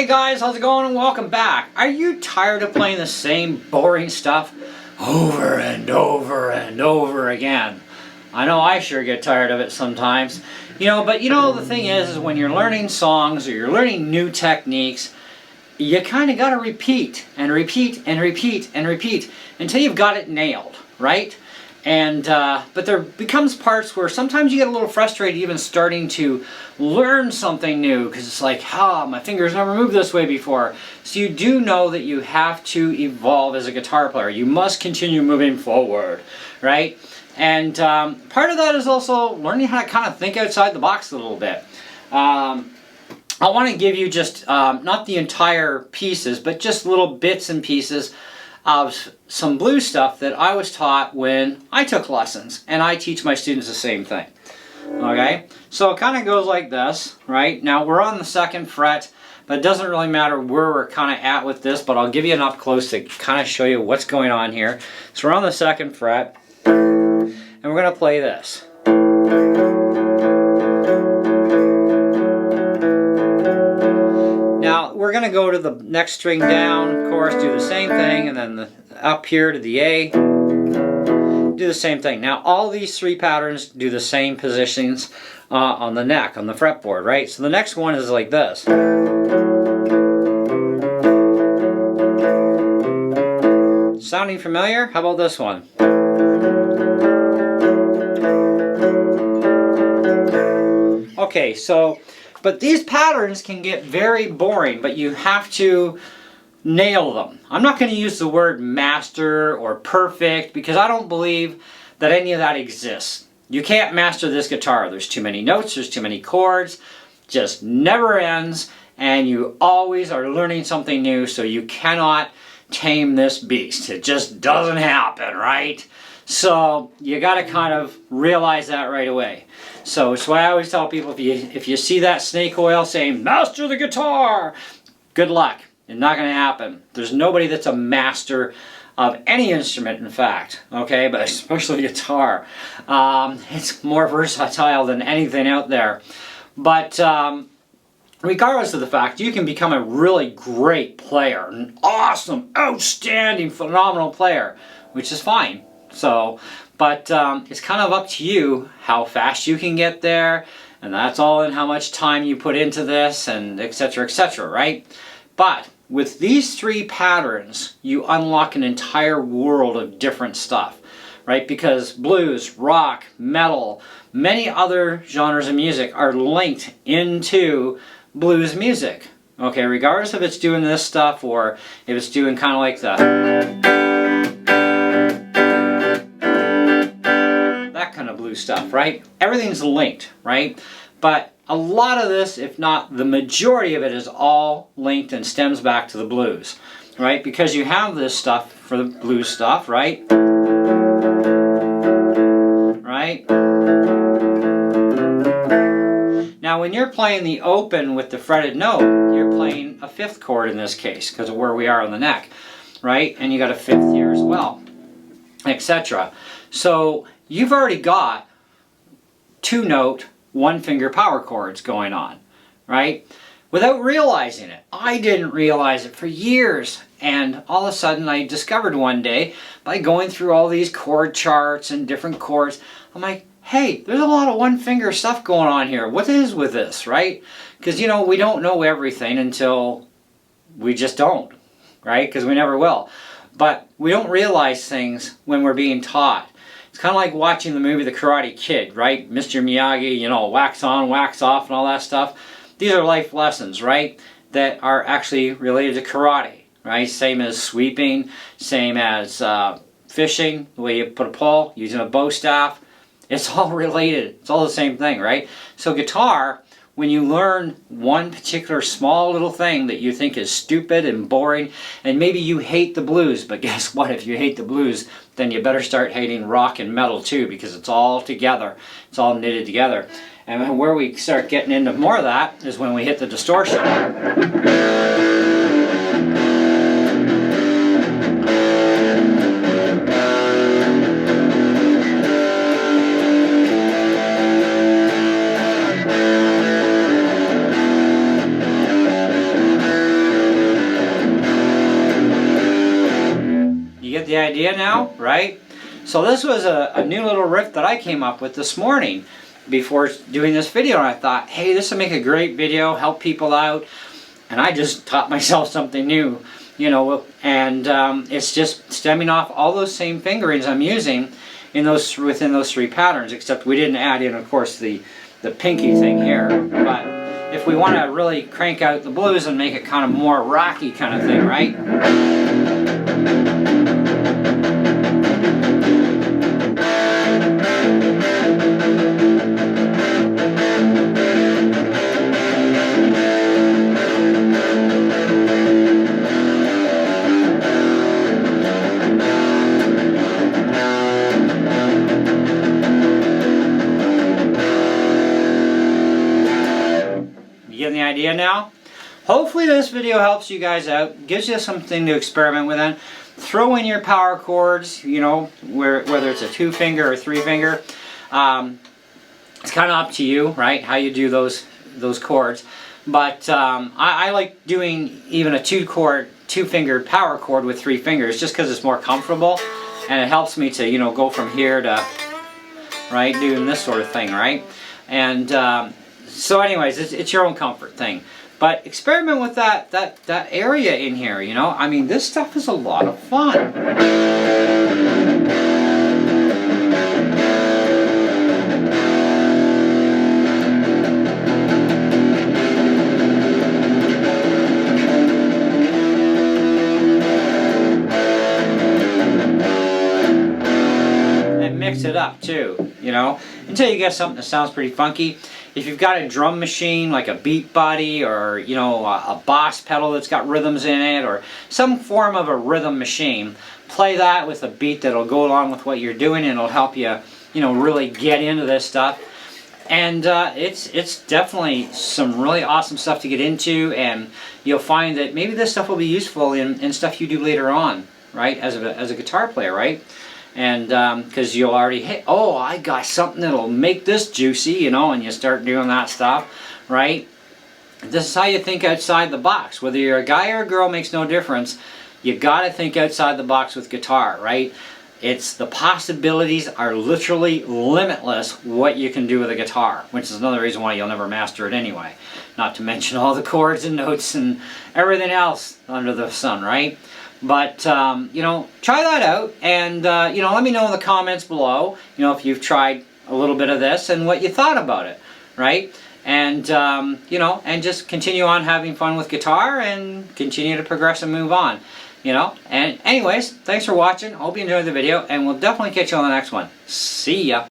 Hey guys, how's it going and welcome back. Are you tired of playing the same boring stuff over and over and over again? I know I sure get tired of it sometimes. But the thing is when you're learning songs or you're learning new techniques, you kind of got to repeat and repeat and repeat and repeat until you've got it nailed, right? But there becomes parts where sometimes you get a little frustrated even starting to learn something new because it's like, my fingers never moved this way before. So you do know that you have to evolve as a guitar player. You must continue moving forward, right? And part of that is also learning how to kind of think outside the box a little bit. I want to give you just, not the entire pieces, but just little bits and pieces of some blues stuff that I was taught when I took lessons, and I teach my students the same thing. Okay, so it kind of goes like this, right? Now we're on the 2nd fret, but it doesn't really matter where we're kind of at with this, but I'll give you an up close to kind of show you what's going on here. So we're on the 2nd fret, and we're going to play this. Now we're going to go to the next string down, of course, do the same thing, and then up here to the A, do the same thing. Now all these 3 patterns do the same positions on the neck, on the fretboard, right? So the next one is like this. Sounding familiar? How about this one? Okay, but these patterns can get very boring, but you have to nail them. I'm not going to use the word master or perfect because I don't believe that any of that exists. You can't master this guitar. There's too many notes, there's too many chords, just never ends, and you always are learning something new, so you cannot tame this beast. It just doesn't happen, right? So you got to kind of realize that right away. So it's why I always tell people, if you see that snake oil saying, master the guitar, good luck. It's not going to happen. There's nobody that's a master of any instrument, in fact, okay, but especially guitar. It's more versatile than anything out there. But regardless of the fact, you can become a really great player, an awesome, outstanding, phenomenal player, which is fine. But it's kind of up to you how fast you can get there, and that's all in how much time you put into this, and etc., right? But with these 3 patterns, you unlock an entire world of different stuff, right? Because blues, rock, metal, many other genres of music are linked into blues music. Okay, regardless if it's doing this stuff or if it's doing kind of like that kind of blues stuff, right? Everything's linked, right? But a lot of this, if not the majority of it, is all linked and stems back to the blues, right? Because you have this stuff for the blues stuff, right? Right? Now when you're playing the open with the fretted note, you're playing a 5th chord in this case because of where we are on the neck, right? And you got a 5th here as well, etc. So you've already got 2-note, 1-finger power chords going on, right? Without realizing it. I didn't realize it for years, and all of a sudden I discovered one day by going through all these chord charts and different chords, I'm like, hey, there's a lot of 1-finger stuff going on here. What is with this, right? Because we don't know everything until we just don't, right? Because we never will. But we don't realize things when we're being taught. It's kind of like watching the movie The Karate Kid, right? Mr. Miyagi, wax on, wax off and all that stuff. These are life lessons, right? That are actually related to karate, right? Same as sweeping, same as fishing, the way you put a pole, using a bow staff. It's all related. It's all the same thing, right? So guitar, when you learn one particular small little thing that you think is stupid and boring, and maybe you hate the blues, but guess what? If you hate the blues, then you better start hating rock and metal too, because it's all together. It's all knitted together. And where we start getting into more of that is when we hit the distortion. the idea now, right? So this was a new little riff that I came up with this morning before doing this video, and I thought, hey, this will make a great video, help people out, and I just taught myself something new, you know, and it's just stemming off all those same fingerings I'm using in those within those 3 patterns, except we didn't add in, of course, the pinky thing here. But if we want to really crank out the blues and make it kind of more rocky kind of thing, right? Getting the idea now? Hopefully this video helps you guys out, gives you something to experiment with. And throw in your power chords, you know, whether it's a 2-finger or 3-finger. It's kind of up to you, right, how you do those chords. But I like doing even a 2-fingered power chord with 3 fingers, just because it's more comfortable, and it helps me to, you know, go from here to, right, doing this sort of thing, right? And so anyways, it's your own comfort thing. But experiment with that area in here, you know? I mean, this stuff is a lot of fun. And mix it up too, you know? Until you get something that sounds pretty funky. If you've got a drum machine like a beat body, or you know, a boss pedal that's got rhythms in it, or some form of a rhythm machine, play that with a beat that'll go along with what you're doing, and it'll help you, you know, really get into this stuff. And it's definitely some really awesome stuff to get into, and you'll find that maybe this stuff will be useful in stuff you do later on, right, as a guitar player, right? And because you'll already hit, oh, I got something that'll make this juicy, you know, and you start doing that stuff, right? This is how you think outside the box. Whether you're a guy or a girl makes no difference. You got to think outside the box with guitar, right? It's the possibilities are literally limitless what you can do with a guitar, which is another reason why you'll never master it anyway. Not to mention all the chords and notes and everything else under the sun, right? But, you know, try that out, and, you know, let me know in the comments below, you know, if you've tried a little bit of this and what you thought about it, right? And, you know, and just continue on having fun with guitar and continue to progress and move on, you know? And anyways, thanks for watching. Hope you enjoyed the video, and we'll definitely catch you on the next one. See ya!